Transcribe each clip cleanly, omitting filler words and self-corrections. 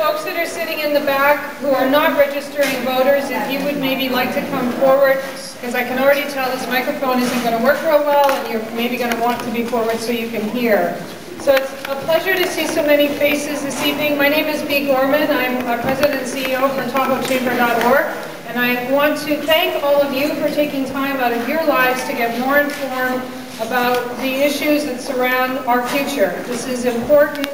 folks that are sitting in the back who are not registering voters, if you would maybe like to come forward, because I can already tell this microphone isn't going to work real well, and you're maybe going to want to be forward so you can hear. So it's a pleasure to see so many faces this evening. My name is Bea Gorman. I'm President and CEO for TahoeChamber.org, and I want to thank all of you for taking time out of your lives to get more informed about the issues that surround our future. This is important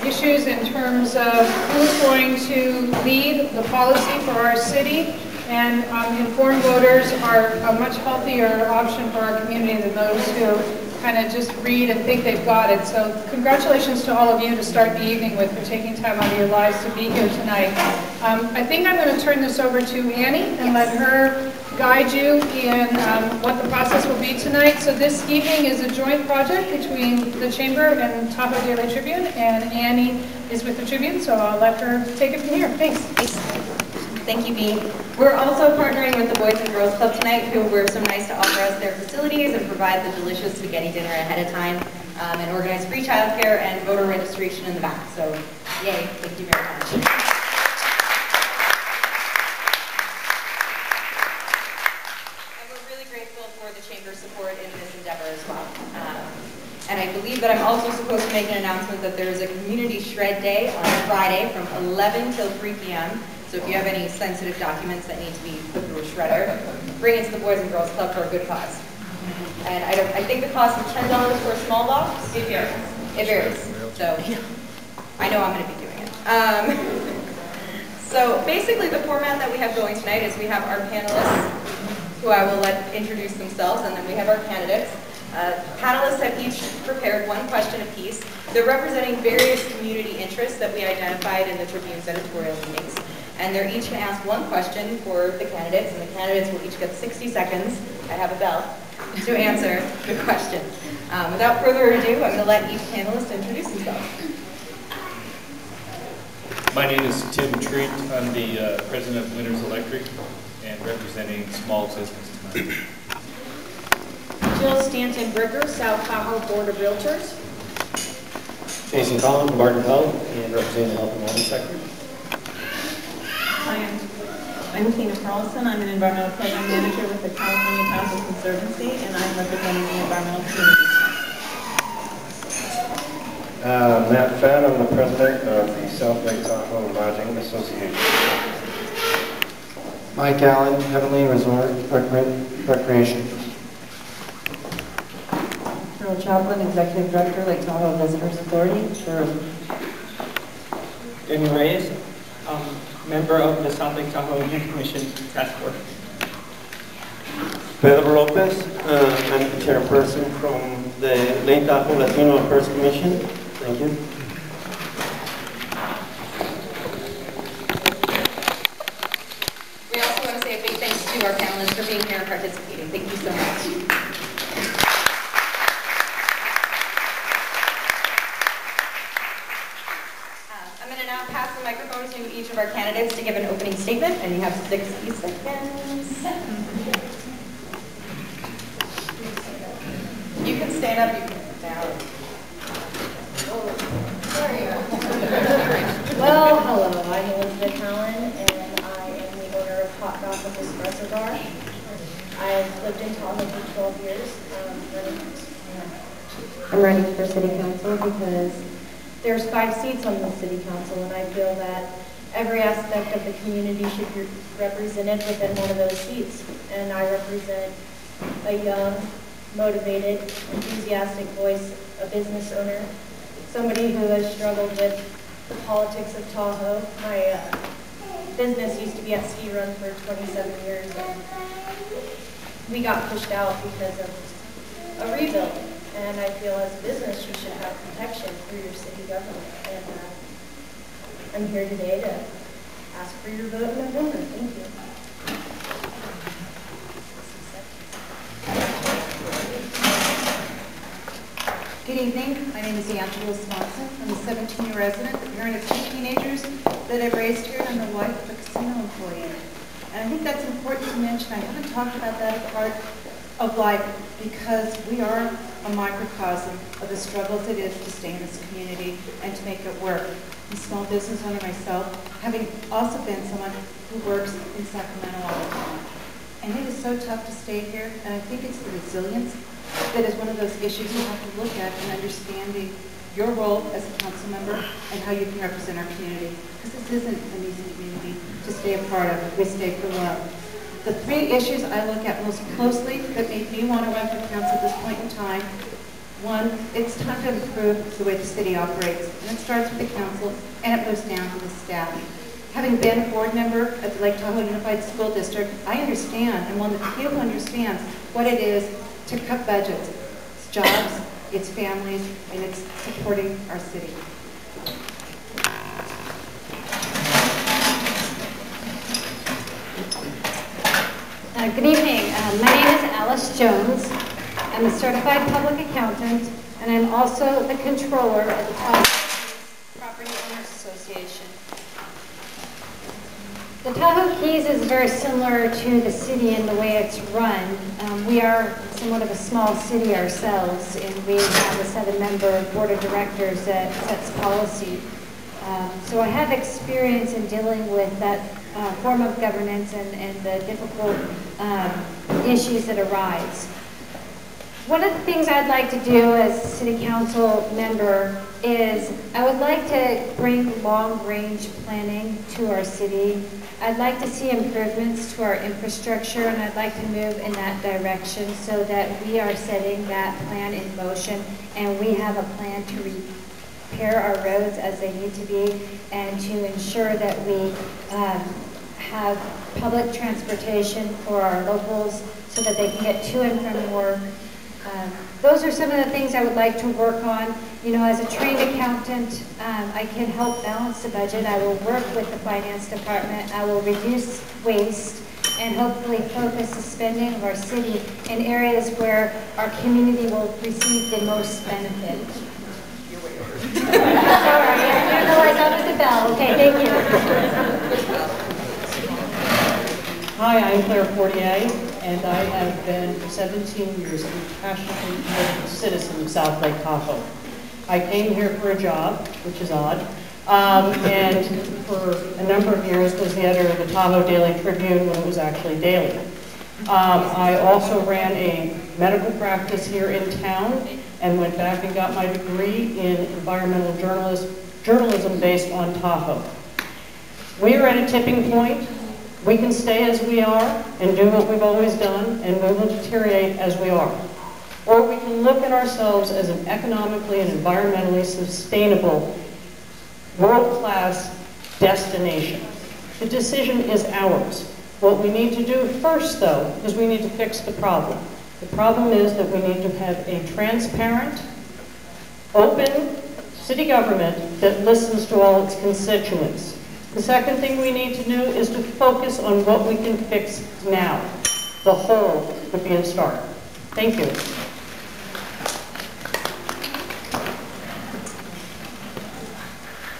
issues in terms of who's going to lead the policy for our city, and informed voters are a much healthier option for our community than those who kind of just read and think they've got it. So congratulations to all of you to start the evening with for taking time out of your lives to be here tonight. I think I'm going to turn this over to Annie and let her guide you in what the process will be tonight. So this evening is a joint project between the Chamber and Tahoe Daily Tribune, and Annie is with the Tribune, so I'll let her take it from here. Thanks. Thank you, Bea. We're also partnering with the Boys and Girls Club tonight, who were so nice to offer us their facilities and provide the delicious spaghetti dinner ahead of time, and organize free childcare and voter registration in the back. So, yay, thank you very much. And we're really grateful for the Chamber's support in this endeavor as well. And I believe that I'm also supposed to make an announcement that there is a Community Shred Day on Friday from 11 till 3 p.m. So if you have any sensitive documents that need to be put through a shredder, bring it to the Boys and Girls Club for a good cause. And I think the cost is $10 for a small box. It varies. It varies. So I know I'm going to be doing it. So basically the format that we have going tonight is we have our panelists, who I will let introduce themselves, and then we have our candidates. Panelists have each prepared one question apiece. They're representing various community interests that we identified in the Tribune's editorial meetings. And they're each going to ask one question for the candidates, and the candidates will each get 60 seconds, I have a bell, to answer the question. Without further ado, I'm going to let each panelist introduce himself. My name is Tim Treat. I'm the president of Winners Electric and representing small business tonight. Jill Stanton-Bricker, South Tahoe Board of Realtors. Jason Collins from Barton Health and representing the health and wellness sector. I'm Tina Carlson. I'm an environmental program manager with the California Tahoe Conservancy, and I'm representing the environmental community. Matt Fett, I'm the president of the South Lake Tahoe Lodging Association. Mike Allen, Heavenly Resort Recreation. Cheryl Chaplin, Executive Director, Lake Tahoe Visitors Authority. Danny Reyes, member of the South Lake Tahoe Youth Commission Task Force. Pedro Lopez, I'm the chairperson from the Lake Tahoe Latino Affairs Commission. Thank you. We also want to say a big thanks to our panelists for being here and participating. Thank you so much. I'm going to now pass the microphone to each of our candidates to give an opening statement, and you have 60 seconds. You can stand up, you can sit down. Well, hello, I'm Elizabeth Allen, and I am the owner of Hot Dog with Espresso Bar. I've lived in Tahoe for 12 years. I'm running for city council because there's 5 seats on the city council, and I feel that every aspect of the community should be represented within one of those seats. And I represent a young, motivated, enthusiastic voice, a business owner, somebody who has struggled with the politics of Tahoe. My business used to be at Ski Run for 27 years, and we got pushed out because of a rebuild. And I feel as a business you should have protection through your city government. And I'm here today to ask for your vote in November. Thank you. Good evening. My name is Angela Swanson. I'm a 17-year resident, the parent of 2 teenagers that I've raised here, and I'm the wife of a casino employee. And I think that's important to mention. I haven't talked about that part of life because we are a microcosm of the struggles it is to stay in this community and to make it work. I'm a small business owner myself, having also been someone who works in Sacramento all the time. And it is so tough to stay here, and I think it's the resilience that is one of those issues you have to look at in understanding your role as a council member and how you can represent our community. Because this isn't an easy community to stay a part of. We stay for love. The three issues I look at most closely that made me want to run for council at this point in time: one, it's time to improve the way the city operates. And it starts with the council and it moves down to the staff. Having been a board member at the Lake Tahoe Unified School District, I understand, and one of the few who understands what it is to cut budgets. It's jobs, it's families, and it's supporting our city. Good evening. My name is Alice Jones. I'm a certified public accountant, and I'm also the controller of the Tahoe Property Owners Association. The Tahoe Keys is very similar to the city in the way it's run. We are somewhat of a small city ourselves, and we have a 7-member board of directors that sets policy. So I have experience in dealing with that form of governance and the difficult issues that arise. One of the things I'd like to do as a city council member is I would like to bring long-range planning to our city. I'd like to see improvements to our infrastructure, and I'd like to move in that direction so that we are setting that plan in motion and we have a plan to repair our roads as they need to be and to ensure that we have public transportation for our locals so that they can get to and from work. Those are some of the things I would like to work on. You know, as a trained accountant, I can help balance the budget. I will work with the finance department. I will reduce waste and hopefully focus the spending of our city in areas where our community will receive the most benefit. Sorry, I didn't realize I was the bell. Okay, thank you. Hi, I'm Claire Fortier, and I have been for 17 years a passionately committed citizen of South Lake Tahoe. I came here for a job, which is odd, and for a number of years was the editor of the Tahoe Daily Tribune when it was actually daily. I also ran a medical practice here in town and went back and got my degree in environmental journalism based on Tahoe. We are at a tipping point. We can stay as we are and do what we've always done, and we will deteriorate as we are. Or we can look at ourselves as an economically and environmentally sustainable, world-class destination. The decision is ours. What we need to do first, though, is we need to fix the problem. The problem is that we need to have a transparent, open city government that listens to all its constituents. The second thing we need to do is to focus on what we can fix now. The whole would be a start. Thank you.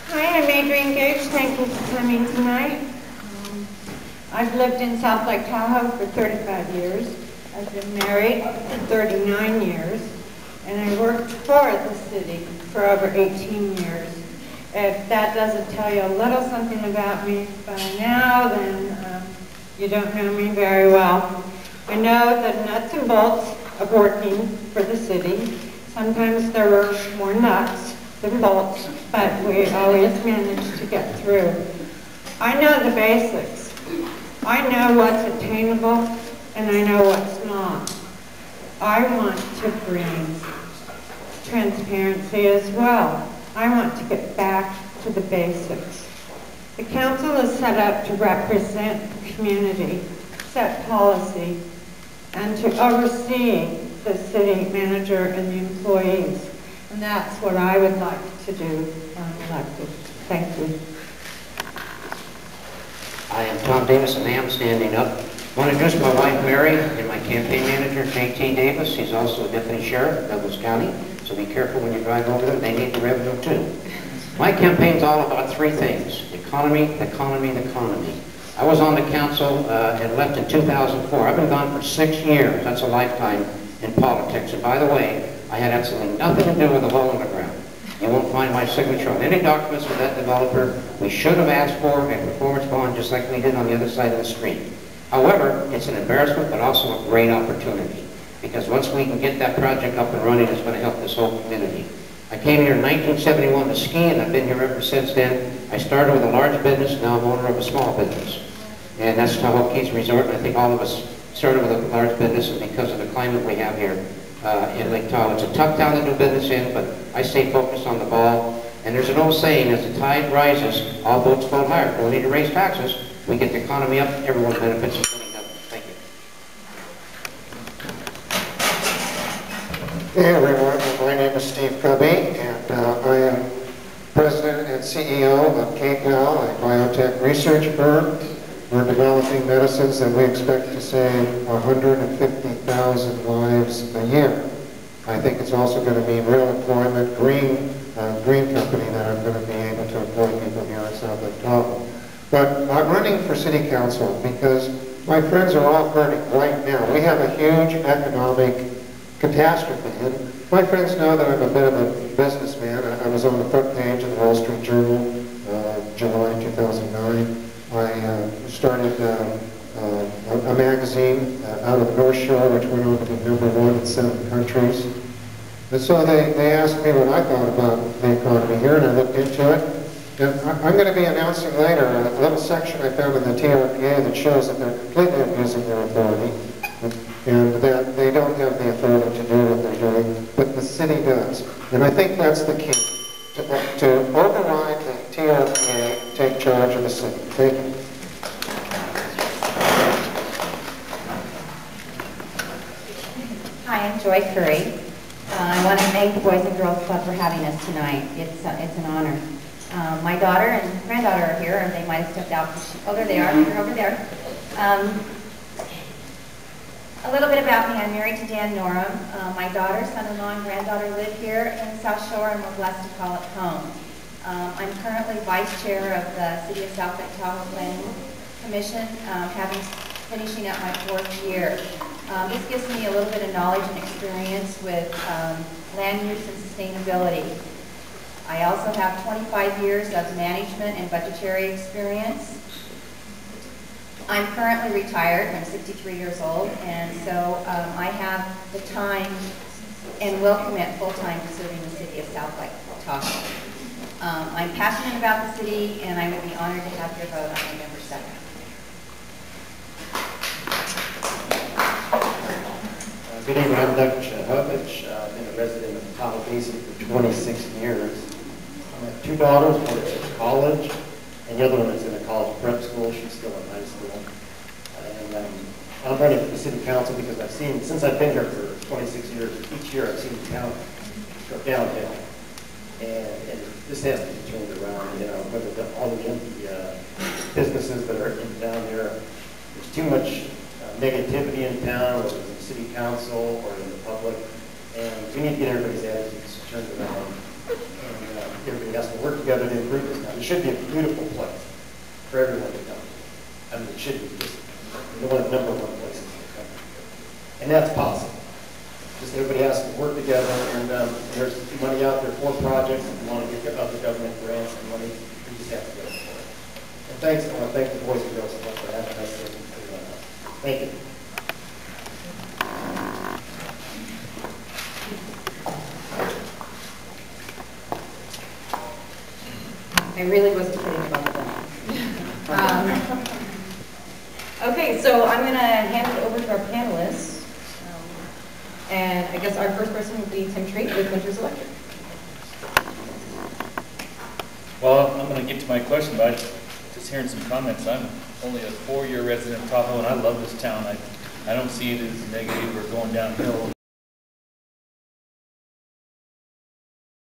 Hi, I'm Adrienne Gage. Thank you for coming tonight. I've lived in South Lake Tahoe for 35 years. I've been married for 39 years. And I worked for the city for over 18 years. If that doesn't tell you a little something about me by now, then you don't know me very well. I know the nuts and bolts of working for the city. Sometimes there were more nuts than bolts, but we always managed to get through. I know the basics. I know what's attainable, and I know what's not. I want to bring transparency as well. I want to get back to the basics. The council is set up to represent the community, set policy, and to oversee the city manager and the employees. And that's what I would like to do when I'm elected. Thank you. I am Tom Davis, and I am standing up. I want to introduce my wife, Mary, and my campaign manager, J.T. Davis. He's also a deputy sheriff of Douglas County, so be careful when you drive over there. They need the revenue, too. My campaign's all about three things: the economy, the economy, the economy. I was on the council and left in 2004. I've been gone for 6 years. That's a lifetime in politics. And by the way, I had absolutely nothing to do with the hole in the ground. You won't find my signature on any documents with that developer. We should have asked for a performance bond just like we did on the other side of the street. However, it's an embarrassment, but also a great opportunity, because once we can get that project up and running, it's going to help this whole community. I came here in 1971 to ski, and I've been here ever since then. I started with a large business, now I'm owner of a small business. And that's Tahoe Keys Resort, and I think all of us started with a large business, and because of the climate we have here in Lake Tahoe. It's a tough town to do business in, but I stay focused on the ball. And there's an old saying, as the tide rises, all boats float higher. Don't need to raise taxes. We get the economy up, everyone benefits, including government. Thank you. Hey everyone, my name is Steve Cubby, and I am President and CEO of KPAL, a biotech research firm. We're developing medicines that we expect to save 150,000 lives a year. I think it's also going to mean real employment, green company that I'm going to be able to employ people here in South Lake Tahoe. But I'm running for city council because my friends are all hurting right now. We have a huge economic catastrophe. And my friends know that I'm a bit of a businessman. I was on the front page of the Wall Street Journal, July 2009. I started a magazine out of the North Shore, which went on to be #1 in 7 countries. And so they asked me what I thought about the economy here, and I looked into it. And I'm going to be announcing later a little section I found in the TRPA that shows that they're completely abusing their authority, and that they don't have the authority to do what they're doing, but the city does. And I think that's the key, to override the TRPA, take charge of the city. Thank you. Hi, I'm Joy Curry. I want to thank the Boys and Girls Club for having us tonight. It's an honor. My daughter and granddaughter are here, and they might have stepped out. Oh, there they are. They're over there. A little bit about me. I'm married to Dan Norum. My daughter, son-in-law, and granddaughter live here in South Shore, and we're blessed to call it home. I'm currently vice chair of the City of South Lake Tahoe Planning Commission, finishing up my 4th year. This gives me a little bit of knowledge and experience with land use and sustainability. I also have 25 years of management and budgetary experience. I'm currently retired. I'm 63 years old, and so I have the time and will commit full-time to serving the City of South Lake Tahoe. I'm passionate about the city, and I would be honored to have your vote on November 2nd. Good evening, I'm Doug Chahovich. I've been a resident of Tahoe Basin for 26 years. I have 2 daughters, one is in college, and the other one is in a college prep school. She's still in high school. And I'm running for the city council because I've seen, since I've been here for 26 years, each year I've seen the town go downhill. And this has to be turned around, you know, whether all the empty businesses that are in town here. There's too much negativity in town, whether it's in the city council or in the public, and we need to get everybody's attitudes turned around. And everybody has to work together to improve this town. It should be a beautiful place for everyone to come. I mean, it should be just one of the #1 places in the country. And that's possible. Just everybody has to work together, and there's money out there for projects. If you want to get other government grants and money, we just have to get it for it. And thanks, I want to thank the Boys and Girls Club for having us here. Thank you. I really wasn't kidding about that. Okay, so I'm going to hand it over to our panelists. And I guess our first person would be Tim Treat with Winters Electric. Well, I'm going to get to my question, but just hearing some comments. I'm only a 4-year resident of Tahoe, and I love this town. I don't see it as negative or going downhill.